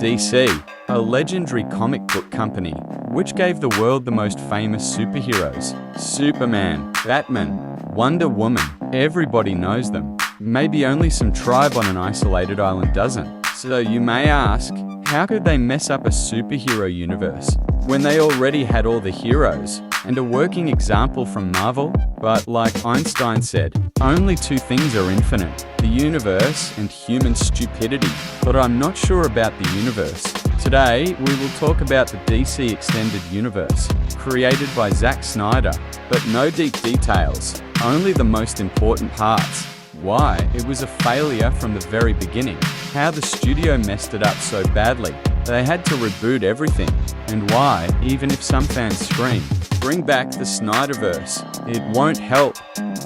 DC, a legendary comic book company, which gave the world the most famous superheroes. Superman, Batman, Wonder Woman, everybody knows them. Maybe only some tribe on an isolated island doesn't. So you may ask, how could they mess up a superhero universe when they already had all the heroes and a working example from Marvel? But like Einstein said, only two things are infinite, the universe and human stupidity. But I'm not sure about the universe. Today, we will talk about the DC Extended Universe, created by Zack Snyder, but no deep details, only the most important parts. Why it was a failure from the very beginning, how the studio messed it up so badly, they had to reboot everything, and why, even if some fans scream, bring back the Snyderverse, it won't help.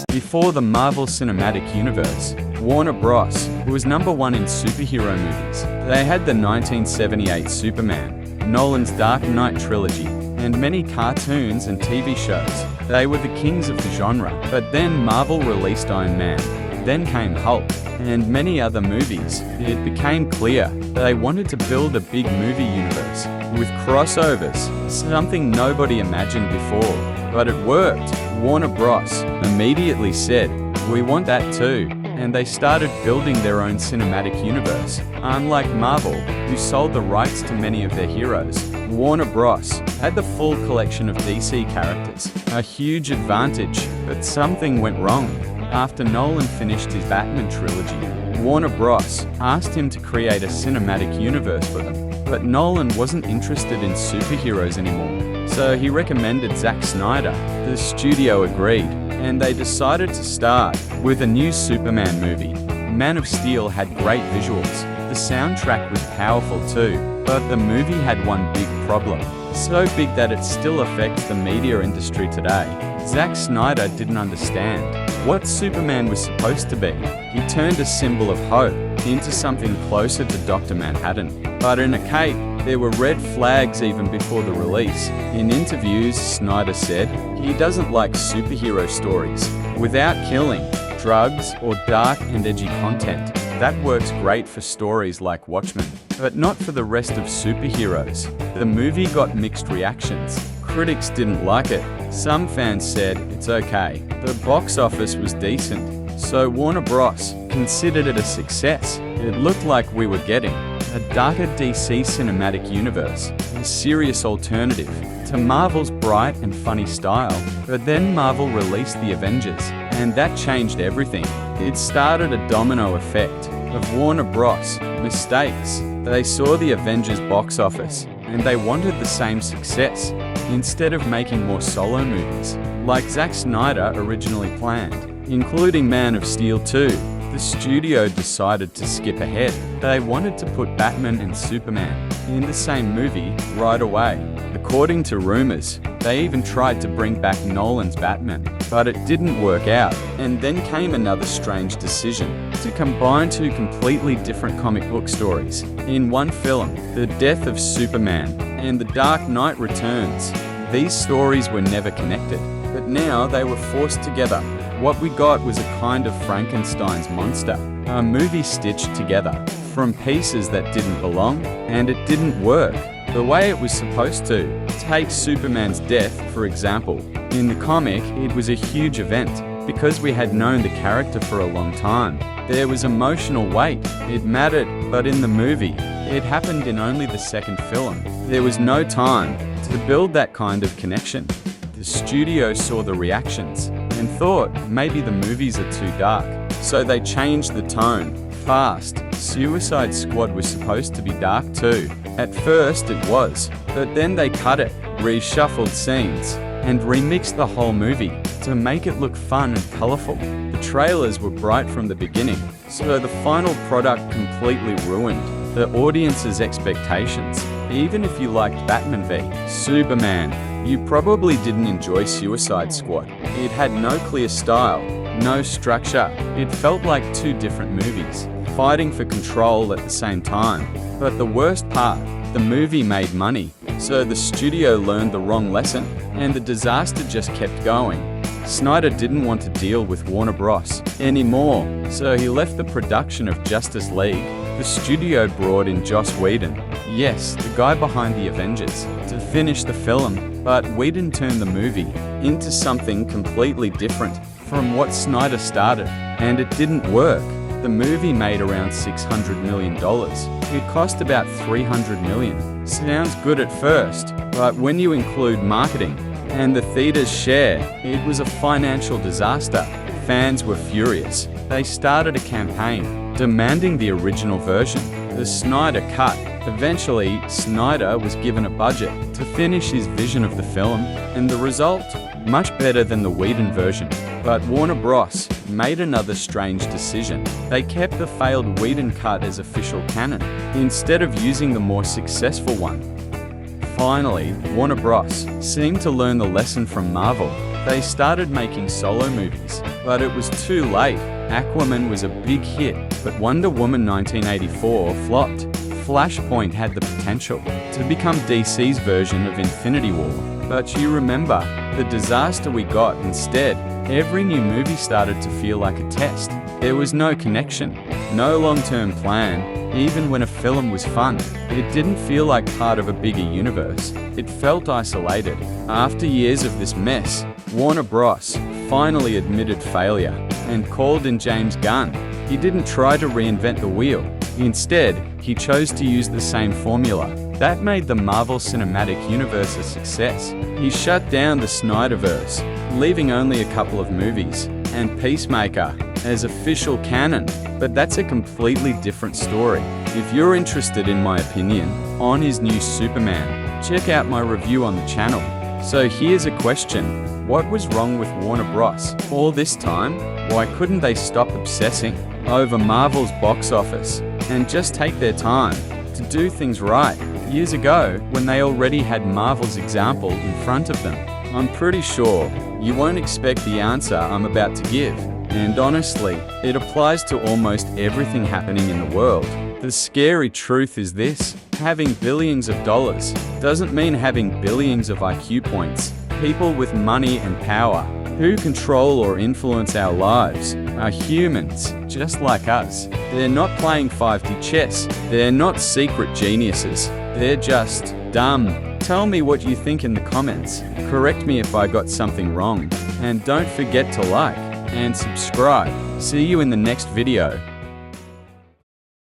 Before the Marvel Cinematic Universe, Warner Bros. Was #1 in superhero movies. They had the 1978 Superman, Nolan's Dark Knight trilogy, and many cartoons and TV shows. They were the kings of the genre. But then Marvel released Iron Man. Then came Hulk, and many other movies. It became clear they wanted to build a big movie universe with crossovers, something nobody imagined before. But it worked. Warner Bros. Immediately said, "We want that too." And they started building their own cinematic universe. Unlike Marvel, who sold the rights to many of their heroes, Warner Bros. Had the full collection of DC characters. A huge advantage, but something went wrong. After Nolan finished his Batman trilogy, Warner Bros. Asked him to create a cinematic universe for them. But Nolan wasn't interested in superheroes anymore, so he recommended Zack Snyder. The studio agreed, and they decided to start with a new Superman movie. Man of Steel had great visuals. The soundtrack was powerful too, but the movie had one big problem. So big that it still affects the media industry today. Zack Snyder didn't understand what Superman was supposed to be. He turned a symbol of hope into something closer to Dr. Manhattan. But in a cape, there were red flags even before the release. In interviews, Snyder said he doesn't like superhero stories without killing, drugs, or dark and edgy content. That works great for stories like Watchmen, but not for the rest of superheroes. The movie got mixed reactions. Critics didn't like it. Some fans said it's okay. The box office was decent, so Warner Bros. Considered it a success. It looked like we were getting a darker DC cinematic universe, a serious alternative to Marvel's bright and funny style. But then Marvel released the Avengers, and that changed everything. It started a domino effect of Warner Bros. Mistakes. They saw the Avengers box office, and they wanted the same success, instead of making more solo movies, like Zack Snyder originally planned, including Man of Steel 2. The studio decided to skip ahead. They wanted to put Batman and Superman in the same movie right away. According to rumors, they even tried to bring back Nolan's Batman, but it didn't work out. And then came another strange decision to combine two completely different comic book stories in one film, The Death of Superman and The Dark Knight Returns. These stories were never connected, but now they were forced together. What we got was a kind of Frankenstein's monster, a movie stitched together from pieces that didn't belong, and it didn't work the way it was supposed to. Take Superman's death, for example. In the comic, it was a huge event, because we had known the character for a long time. There was emotional weight, it mattered, but in the movie, it happened in only the second film. There was no time to build that kind of connection. The studio saw the reactions and thought maybe the movies are too dark, so they changed the tone fast. Suicide Squad was supposed to be dark too. At first it was, but then they cut it, reshuffled scenes, and remixed the whole movie to make it look fun and colourful. The trailers were bright from the beginning, so the final product completely ruined the audience's expectations. Even if you liked Batman v Superman, you probably didn't enjoy Suicide Squad. It had no clear style, no structure. It felt like two different movies, fighting for control at the same time. But the worst part, the movie made money, so the studio learned the wrong lesson, and the disaster just kept going. Snyder didn't want to deal with Warner Bros. Anymore, so he left the production of Justice League. The studio brought in Joss Whedon. Yes, the guy behind the Avengers, to finish the film, but Whedon turned the movie into something completely different from what Snyder started, and it didn't work. The movie made around $600 million. It cost about $300 million. Sounds good at first, but when you include marketing and the theater's share, it was a financial disaster. Fans were furious. They started a campaign demanding the original version, the Snyder Cut. Eventually, Snyder was given a budget to finish his vision of the film, and the result? Much better than the Whedon version. But Warner Bros. Made another strange decision. They kept the failed Whedon cut as official canon, instead of using the more successful one. Finally, Warner Bros. Seemed to learn the lesson from Marvel. They started making solo movies, but it was too late. Aquaman was a big hit, but Wonder Woman 1984 flopped. Flashpoint had the potential to become DC's version of Infinity War. But you remember the disaster we got instead. Every new movie started to feel like a test. There was no connection, no long-term plan. Even when a film was fun, it didn't feel like part of a bigger universe. It felt isolated. After years of this mess, Warner Bros. Finally admitted failure and called in James Gunn. He didn't try to reinvent the wheel. Instead, he chose to use the same formula. That made the Marvel Cinematic Universe a success. He shut down the Snyderverse, leaving only a couple of movies, and Peacemaker as official canon. But that's a completely different story. If you're interested in my opinion on his new Superman, check out my review on the channel. So here's a question. What was wrong with Warner Bros. all this time? Why couldn't they stop obsessing over Marvel's box office and just take their time to do things right years ago when they already had Marvel's example in front of them? I'm pretty sure you won't expect the answer I'm about to give, and honestly, it applies to almost everything happening in the world. The scary truth is this: having billions of dollars doesn't mean having billions of IQ points. People with money and power who control or influence our lives are humans, just like us. They're not playing 5D chess. They're not secret geniuses. They're just dumb. Tell me what you think in the comments. Correct me if I got something wrong. And don't forget to like and subscribe. See you in the next video.